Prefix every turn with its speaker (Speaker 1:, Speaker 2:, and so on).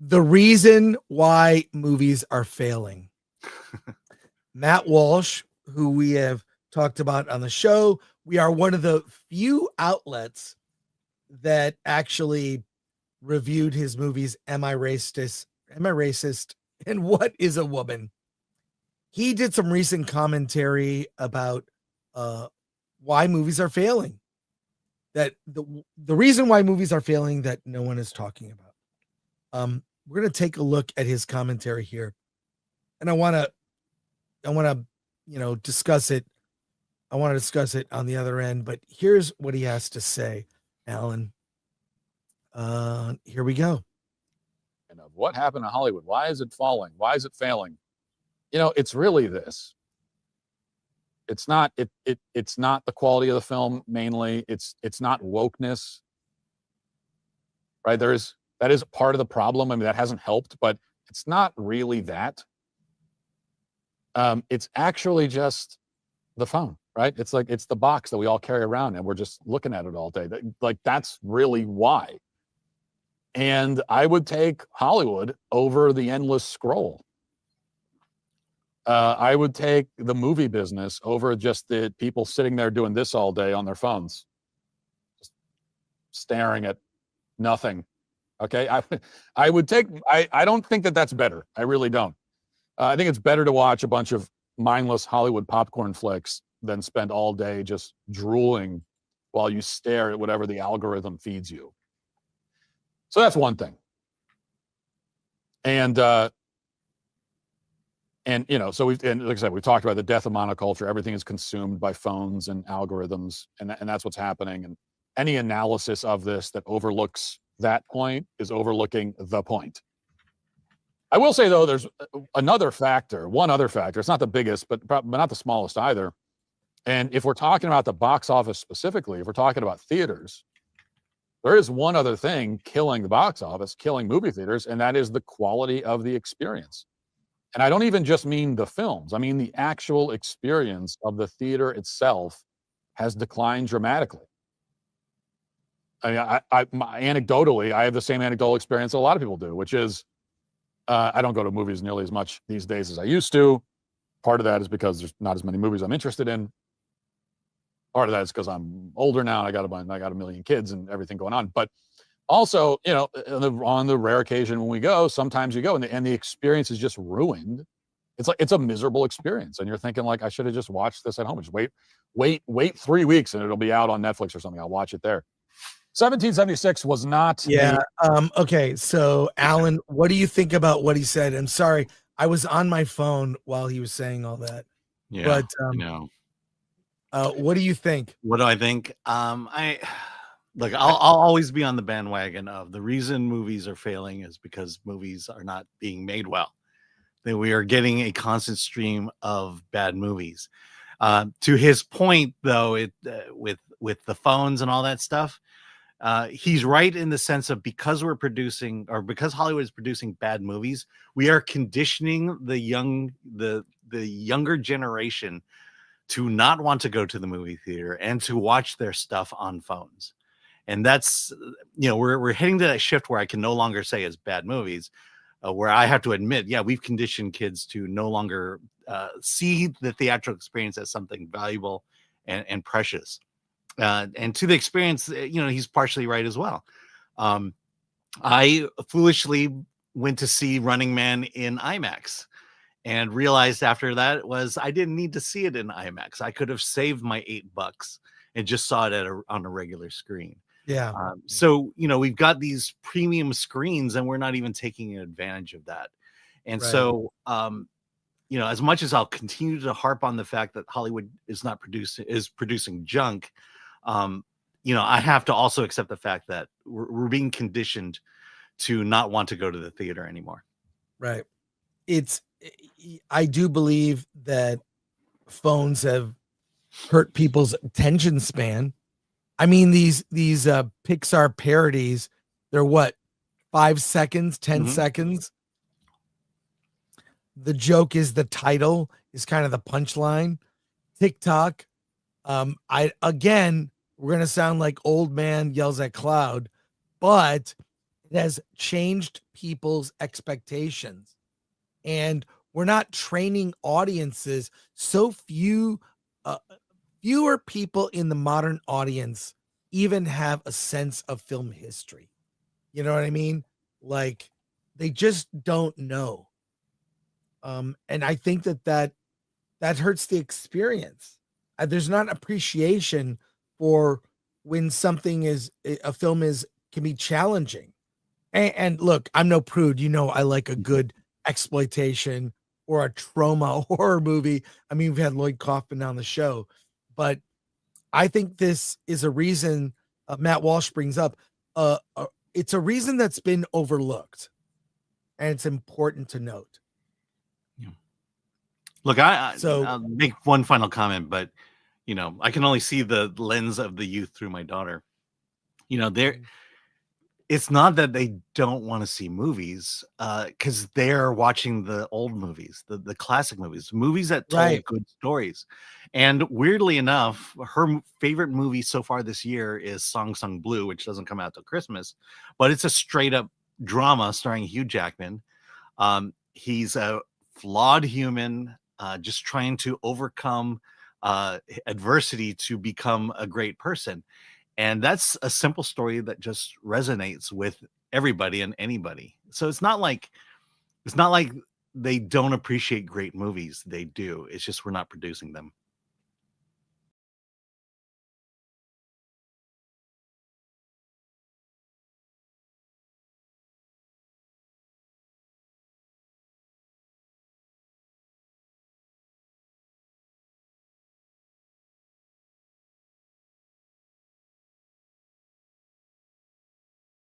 Speaker 1: The reason why movies are failing. Matt Walsh, who we have talked about on the show, we are one of the few outlets that actually reviewed his movies Am I Racist? Am I Racist? And What is a Woman? He did some recent commentary about why movies are failing. That the reason why movies are failing that no one is talking about. We're going to take a look at his commentary here. And I want to discuss it. I want to discuss it on the other end, but here's what he has to say, Alan. Here we go.
Speaker 2: And of what happened to Hollywood? Why is it falling? Why is it failing? It's really this. It's not it's not the quality of the film mainly. It's not wokeness. Right? That is part of the problem. I mean, that hasn't helped, but it's not really that. It's actually just the phone, right? It's like it's the box that we all carry around and we're just looking at it all day. That's really why. And I would take Hollywood over the endless scroll. I would take the movie business over just the people sitting there doing this all day on their phones, just staring at nothing. Okay, I would take. I don't think that that's better. I really don't. I think it's better to watch a bunch of mindless Hollywood popcorn flicks than spend all day just drooling while you stare at whatever the algorithm feeds you. So that's one thing. And so like I said, we've talked about the death of monoculture. Everything is consumed by phones and algorithms, and that's what's happening. And any analysis of this that overlooks that point is overlooking the point. I will say, though, there's one other factor. It's not the biggest, but not the smallest either. And if we're talking about the box office specifically, if we're talking about theaters, there is one other thing killing the box office, killing movie theaters, and that is the quality of the experience. And I don't even just mean the films. I mean the actual experience of the theater itself has declined dramatically. I mean, anecdotally, I have the same anecdotal experience a lot of people do, which is I don't go to movies nearly as much these days as I used to. Part of that is because there's not as many movies I'm interested in. Part of that is because I'm older now and I got a million kids and everything going on. But also, on the rare occasion when we go, sometimes you go and the experience is just ruined. It's a miserable experience, and you're thinking like, I should have just watched this at home. Just wait 3 weeks and it'll be out on Netflix or something. I'll watch it there. 1776 was not.
Speaker 1: Yeah. Okay. So, Alan, what do you think about what he said? I'm sorry, I was on my phone while he was saying all that.
Speaker 3: Yeah.
Speaker 1: But what do you think?
Speaker 3: What do I think? I'll always be on the bandwagon of the reason movies are failing is because movies are not being made well. That we are getting a constant stream of bad movies. To his point, though, with the phones and all that stuff. He's right in the sense of because Hollywood is producing bad movies, we are conditioning the younger generation to not want to go to the movie theater and to watch their stuff on phones. And that's, we're heading to that shift where I can no longer say it's bad movies, where I have to admit, we've conditioned kids to no longer see the theatrical experience as something valuable and precious. And to the experience, he's partially right as well. I foolishly went to see Running Man in IMAX and realized after that I didn't need to see it in IMAX. I could have saved my $8 and just saw it on a regular screen.
Speaker 1: Yeah.
Speaker 3: So, we've got these premium screens and we're not even taking advantage of that. And
Speaker 1: Right.
Speaker 3: So, as much as I'll continue to harp on the fact that Hollywood is producing junk, I have to also accept the fact that we're being conditioned to not want to go to the theater anymore.
Speaker 1: Right. I do believe that phones have hurt people's attention span. I mean, these Pixar parodies, they're what, 5 seconds, 10 seconds. The joke is the title is kind of the punchline. TikTok. We're going to sound like old man yells at cloud, but It has changed people's expectations. And we're not training audiences. So fewer people in the modern audience even have a sense of film history. You know what I mean? Like, they just don't know. And I think that hurts the experience. There's not appreciation for when something is a film is can be challenging. And look, I'm no prude. You know, I like a good exploitation or a trauma horror movie. I mean, we've had Lloyd Kaufman on the show, but I think this is a reason Matt Walsh brings up. It's a reason that's been overlooked, and it's important to note.
Speaker 3: Look, I'll make one final comment, but I can only see the lens of the youth through my daughter. It's not that they don't want to see movies, because they're watching the old movies, the classic movies that told good stories. And weirdly enough, her favorite movie so far this year is Song Sung Blue, which doesn't come out till Christmas, but it's a straight up drama starring Hugh Jackman. He's a flawed human, just trying to overcome adversity to become a great person. And that's a simple story that just resonates with everybody and anybody. So it's not like they don't appreciate great movies. They do. It's just we're not producing them.